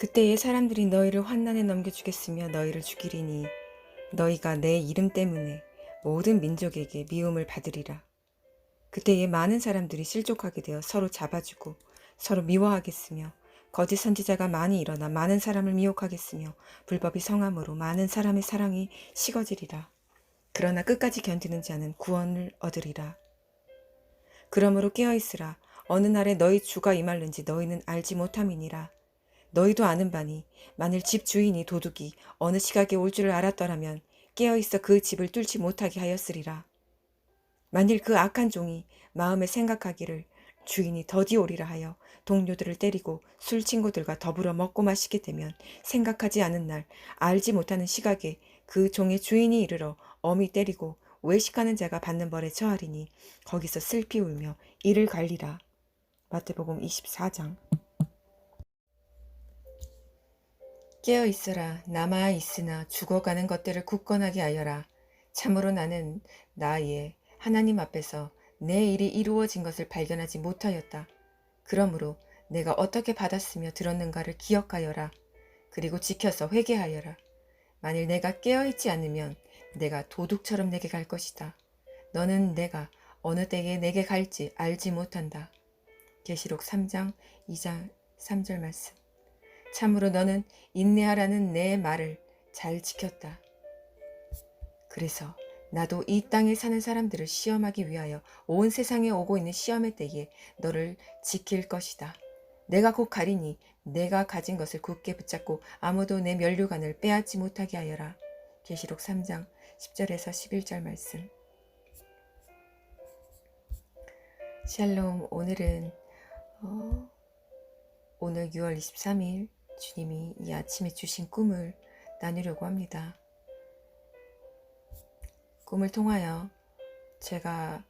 그때에 사람들이 너희를 환난에 넘겨주겠으며 너희를 죽이리니 너희가 내 이름 때문에 모든 민족에게 미움을 받으리라. 그때에 많은 사람들이 실족하게 되어 서로 잡아주고 서로 미워하겠으며 거짓 선지자가 많이 일어나 많은 사람을 미혹하겠으며 불법이 성함으로 많은 사람의 사랑이 식어지리라. 그러나 끝까지 견디는 자는 구원을 얻으리라. 그러므로 깨어있으라. 어느 날에 너희 주가 임할는지 너희는 알지 못함이니라. 너희도 아는 바니 만일 집 주인이 도둑이 어느 시각에 올 줄을 알았더라면 깨어있어 그 집을 뚫지 못하게 하였으리라. 만일 그 악한 종이 마음에 생각하기를 주인이 더디 오리라 하여 동료들을 때리고 술 친구들과 더불어 먹고 마시게 되면 생각하지 않은 날 알지 못하는 시각에 그 종의 주인이 이르러 엄히 때리고 외식하는 자가 받는 벌에 처하리니 거기서 슬피 울며 이를 갈리라. 마태복음 24장. 깨어 있어라. 남아 있으나 죽어가는 것들을 굳건하게 하여라. 참으로 나는 나의 하나님 앞에서 내 일이 이루어진 것을 발견하지 못하였다. 그러므로 내가 어떻게 받았으며 들었는가를 기억하여라. 그리고 지켜서 회개하여라. 만일 내가 깨어있지 않으면 내가 도둑처럼 내게 갈 것이다. 너는 내가 어느 때에 내게 갈지 알지 못한다. 계시록 3장 2장 3절 말씀. 참으로 너는 인내하라는 내 말을 잘 지켰다. 그래서 나도 이 땅에 사는 사람들을 시험하기 위하여 온 세상에 오고 있는 시험의 때에 너를 지킬 것이다. 내가 곧 가리니 내가 가진 것을 굳게 붙잡고 아무도 내 면류관을 빼앗지 못하게 하여라. 계시록 3장 10절에서 11절 말씀. 샬롬. 오늘은 오늘 6월 23일 주님이 이 아침에 주신 꿈을 나누려고 합니다. 꿈을 통하여 제가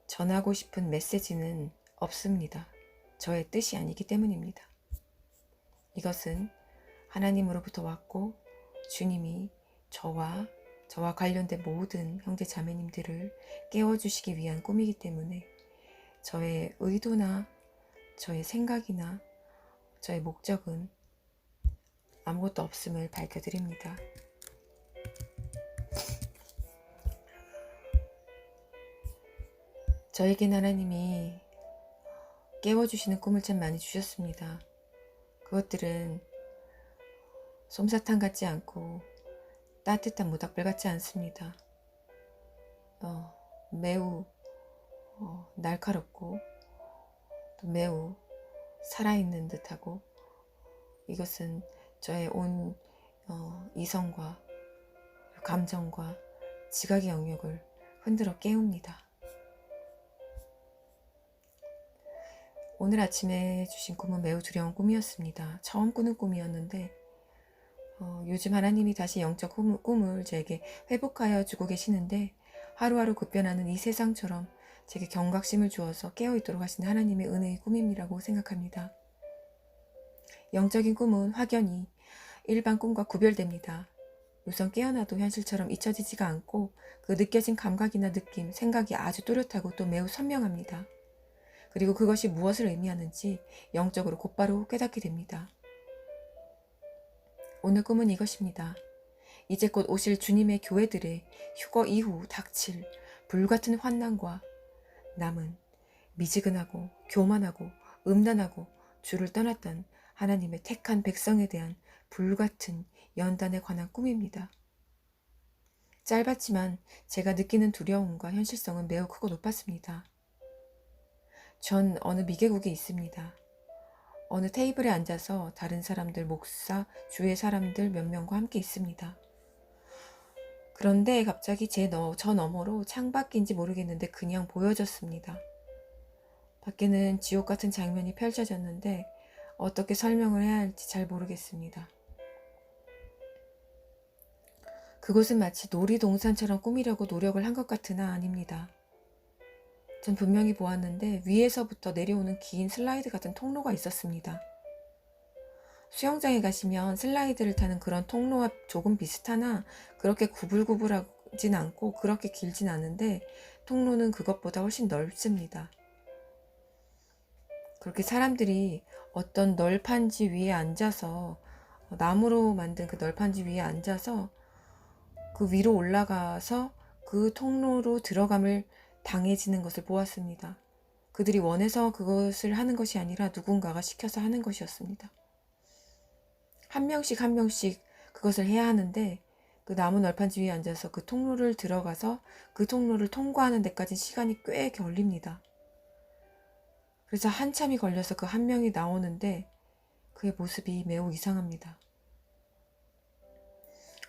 전하고 싶은 메시지는 없습니다. 저의 뜻이 아니기 때문입니다. 이것은 하나님으로부터 왔고 주님이 저와 관련된 모든 형제 자매님들을 깨워주시기 위한 꿈이기 때문에 저의 의도나 저의 생각이나 저의 목적은 아무것도 없음을 밝혀드립니다. 저에겐 하나님이 깨워주시는 꿈을 참 많이 주셨습니다. 그것들은 솜사탕 같지 않고 따뜻한 모닥불 같지 않습니다. 매우 날카롭고 또 매우 살아있는 듯하고 이것은 저의 온 이성과 감정과 지각의 영역을 흔들어 깨웁니다. 오늘 아침에 주신 꿈은 매우 두려운 꿈이었습니다. 처음 꾸는 꿈이었는데 요즘 하나님이 다시 영적 꿈을 제게 회복하여 주고 계시는데 하루하루 급변하는 이 세상처럼 제게 경각심을 주어서 깨어있도록 하신 하나님의 은혜의 꿈이라고 생각합니다. 영적인 꿈은 확연히 일반 꿈과 구별됩니다. 우선 깨어나도 현실처럼 잊혀지지가 않고 그 느껴진 감각이나 느낌, 생각이 아주 또렷하고 또 매우 선명합니다. 그리고 그것이 무엇을 의미하는지 영적으로 곧바로 깨닫게 됩니다. 오늘 꿈은 이것입니다. 이제 곧 오실 주님의 교회들의 휴거 이후 닥칠 불같은 환난과 남은 미지근하고 교만하고 음란하고 주를 떠났던 하나님의 택한 백성에 대한 불같은 연단에 관한 꿈입니다. 짧았지만 제가 느끼는 두려움과 현실성은 매우 크고 높았습니다. 전 어느 미개국에 있습니다. 어느 테이블에 앉아서 다른 사람들, 목사, 주의 사람들 몇 명과 함께 있습니다. 그런데 갑자기 저 너머로 창밖인지 모르겠는데 그냥 보여졌습니다. 밖에는 지옥 같은 장면이 펼쳐졌는데 어떻게 설명을 해야 할지 잘 모르겠습니다. 그곳은 마치 놀이동산처럼 꾸미려고 노력을 한 것 같으나 아닙니다. 전 분명히 보았는데 위에서부터 내려오는 긴 슬라이드 같은 통로가 있었습니다. 수영장에 가시면 슬라이드를 타는 그런 통로와 조금 비슷하나 그렇게 구불구불하진 않고 그렇게 길진 않은데 통로는 그것보다 훨씬 넓습니다. 그렇게 사람들이 어떤 널판지 위에 앉아서 나무로 만든 그 널판지 위에 앉아서 그 위로 올라가서 그 통로로 들어감을 당해지는 것을 보았습니다. 그들이 원해서 그것을 하는 것이 아니라 누군가가 시켜서 하는 것이었습니다. 한 명씩 한 명씩 그것을 해야 하는데 그 나무 널판지 위에 앉아서 그 통로를 들어가서 그 통로를 통과하는 데까지 시간이 꽤 걸립니다. 그래서 한참이 걸려서 그 한 명이 나오는데 그의 모습이 매우 이상합니다.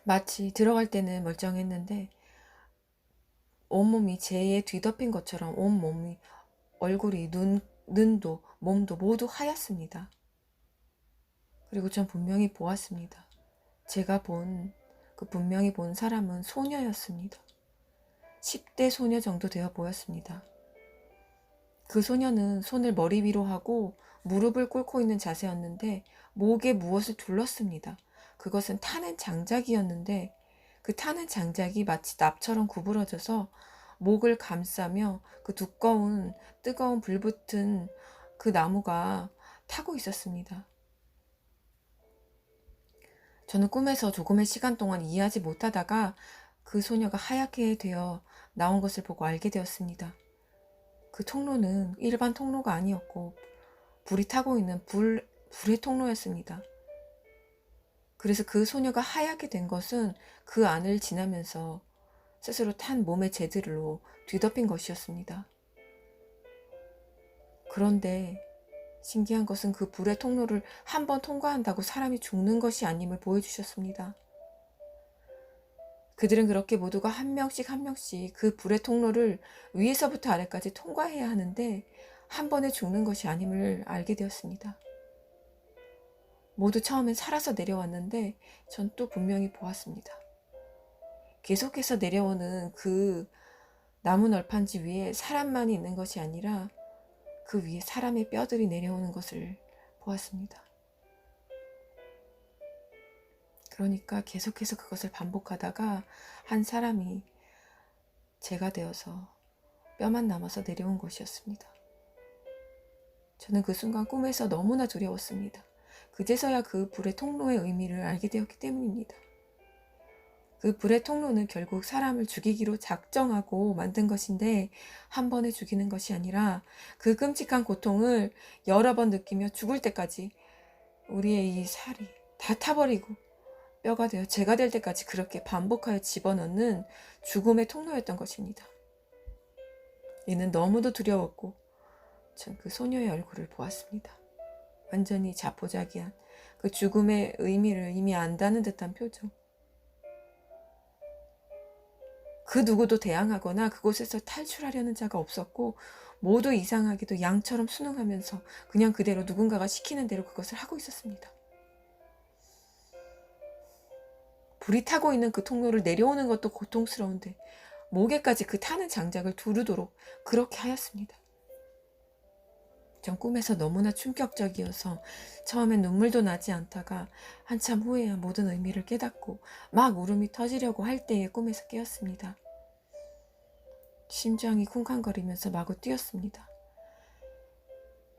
마치 들어갈 때는 멀쩡했는데 온몸이 재에 뒤덮인 것처럼 온몸이 얼굴이 눈도 몸도 모두 하얗습니다. 그리고 전 분명히 보았습니다. 제가 분명히 본 사람은 소녀였습니다. 10대 소녀 정도 되어 보였습니다. 그 소녀는 손을 머리 위로 하고 무릎을 꿇고 있는 자세였는데 목에 무엇을 둘렀습니다. 그것은 타는 장작이었는데 그 타는 장작이 마치 납처럼 구부러져서 목을 감싸며 그 두꺼운 뜨거운 불붙은 그 나무가 타고 있었습니다. 저는 꿈에서 조금의 시간 동안 이해하지 못하다가 그 소녀가 하얗게 되어 나온 것을 보고 알게 되었습니다. 그 통로는 일반 통로가 아니었고 불이 타고 있는 불의 통로였습니다. 그래서 그 소녀가 하얗게 된 것은 그 안을 지나면서 스스로 탄 몸의 재들로 뒤덮인 것이었습니다. 그런데 신기한 것은 그 불의 통로를 한 번 통과한다고 사람이 죽는 것이 아님을 보여주셨습니다. 그들은 그렇게 모두가 한 명씩 한 명씩 그 불의 통로를 위에서부터 아래까지 통과해야 하는데 한 번에 죽는 것이 아님을 알게 되었습니다. 모두 처음엔 살아서 내려왔는데 전 또 분명히 보았습니다. 계속해서 내려오는 그 나무 널판지 위에 사람만이 있는 것이 아니라 그 위에 사람의 뼈들이 내려오는 것을 보았습니다. 그러니까 계속해서 그것을 반복하다가 한 사람이 제가 되어서 뼈만 남아서 내려온 것이었습니다. 저는 그 순간 꿈에서 너무나 두려웠습니다. 그제서야 그 불의 통로의 의미를 알게 되었기 때문입니다. 그 불의 통로는 결국 사람을 죽이기로 작정하고 만든 것인데 한 번에 죽이는 것이 아니라 그 끔찍한 고통을 여러 번 느끼며 죽을 때까지 우리의 이 살이 다 타버리고 뼈가 되어 재가 될 때까지 그렇게 반복하여 집어넣는 죽음의 통로였던 것입니다. 이는 너무도 두려웠고 전 그 소녀의 얼굴을 보았습니다. 완전히 자포자기한 그 죽음의 의미를 이미 안다는 듯한 표정. 그 누구도 대항하거나 그곳에서 탈출하려는 자가 없었고 모두 이상하게도 양처럼 순응하면서 그냥 그대로 누군가가 시키는 대로 그것을 하고 있었습니다. 불이 타고 있는 그 통로를 내려오는 것도 고통스러운데 목에까지 그 타는 장작을 두르도록 그렇게 하였습니다. 전 꿈에서 너무나 충격적이어서 처음엔 눈물도 나지 않다가 한참 후에야 모든 의미를 깨닫고 막 울음이 터지려고 할 때에 꿈에서 깨었습니다. 심장이 쿵쾅거리면서 마구 뛰었습니다.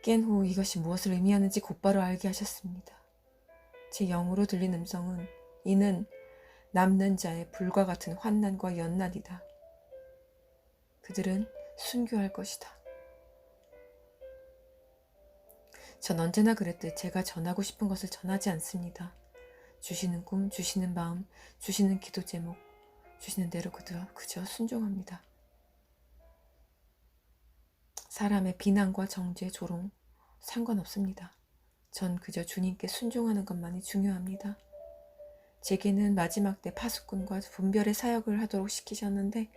깬 후 이것이 무엇을 의미하는지 곧바로 알게 하셨습니다. 제 영으로 들린 음성은 이는 남는 자의 불과 같은 환난과 연난이다. 그들은 순교할 것이다. 전 언제나 그랬듯 제가 전하고 싶은 것을 전하지 않습니다. 주시는 꿈, 주시는 마음, 주시는 기도 제목, 주시는 대로 그저 순종합니다. 사람의 비난과 정죄, 조롱 상관없습니다. 전 그저 주님께 순종하는 것만이 중요합니다. 제게는 마지막 때 파수꾼과 분별의 사역을 하도록 시키셨는데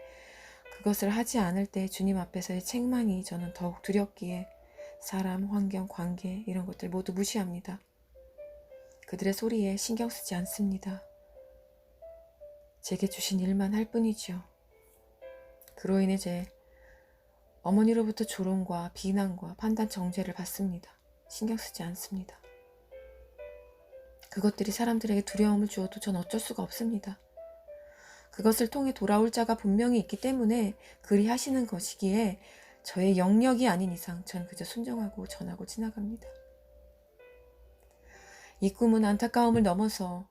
그것을 하지 않을 때 주님 앞에서의 책망이 저는 더욱 두렵기에 사람, 환경, 관계 이런 것들 모두 무시합니다. 그들의 소리에 신경 쓰지 않습니다. 제게 주신 일만 할 뿐이지요. 그로 인해 제 어머니로부터 조롱과 비난과 판단 정죄를 받습니다. 신경 쓰지 않습니다. 그것들이 사람들에게 두려움을 주어도 전 어쩔 수가 없습니다. 그것을 통해 돌아올 자가 분명히 있기 때문에 그리 하시는 것이기에 저의 영역이 아닌 이상 전 그저 순종하고 전하고 지나갑니다. 이 꿈은 안타까움을 넘어서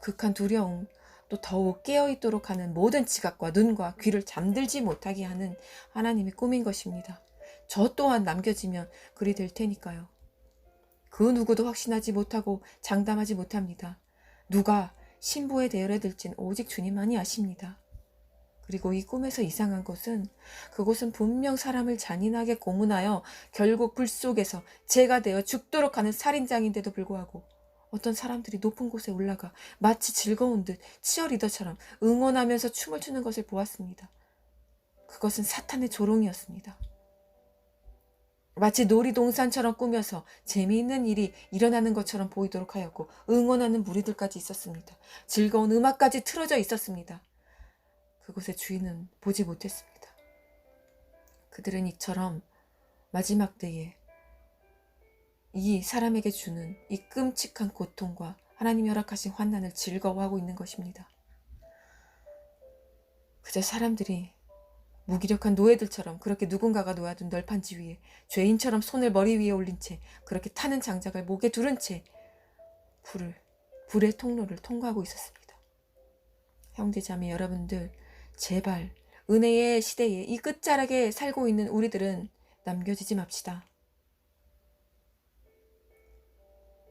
극한 두려움, 또 더욱 깨어있도록 하는 모든 지각과 눈과 귀를 잠들지 못하게 하는 하나님의 꿈인 것입니다. 저 또한 남겨지면 그리 될 테니까요. 그 누구도 확신하지 못하고 장담하지 못합니다. 누가 신부의 대열에 들진 오직 주님만이 아십니다. 그리고 이 꿈에서 이상한 것은 그곳은 분명 사람을 잔인하게 고문하여 결국 불 속에서 죄가 되어 죽도록 하는 살인장인데도 불구하고 어떤 사람들이 높은 곳에 올라가 마치 즐거운 듯 치어리더처럼 응원하면서 춤을 추는 것을 보았습니다. 그것은 사탄의 조롱이었습니다. 마치 놀이동산처럼 꾸며서 재미있는 일이 일어나는 것처럼 보이도록 하였고 응원하는 무리들까지 있었습니다. 즐거운 음악까지 틀어져 있었습니다. 그곳의 주인은 보지 못했습니다. 그들은 이처럼 마지막 때에 이 사람에게 주는 이 끔찍한 고통과 하나님이 허락하신 환난을 즐거워하고 있는 것입니다. 그저 사람들이 무기력한 노예들처럼 그렇게 누군가가 놓아둔 널판지 위에 죄인처럼 손을 머리 위에 올린 채 그렇게 타는 장작을 목에 두른 채 불의 통로를 통과하고 있었습니다. 형제자매 여러분들, 제발 은혜의 시대에 이 끝자락에 살고 있는 우리들은 남겨지지 맙시다.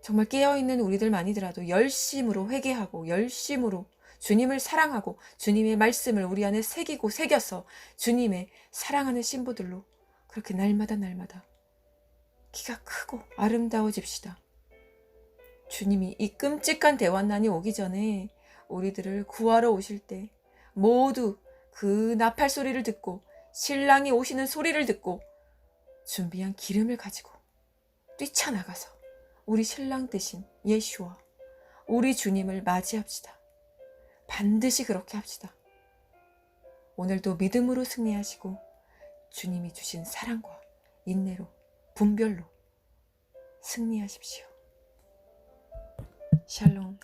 정말 깨어있는 우리들만이더라도 열심으로 회개하고 열심으로 주님을 사랑하고 주님의 말씀을 우리 안에 새기고 새겨서 주님의 사랑하는 신부들로 그렇게 날마다 키가 크고 아름다워집시다. 주님이 이 끔찍한 대환난이 오기 전에 우리들을 구하러 오실 때 모두 그 나팔 소리를 듣고 신랑이 오시는 소리를 듣고 준비한 기름을 가지고 뛰쳐나가서 우리 신랑 대신 예수와 우리 주님을 맞이합시다. 반드시 그렇게 합시다. 오늘도 믿음으로 승리하시고 주님이 주신 사랑과 인내로 분별로 승리하십시오. 샬롬.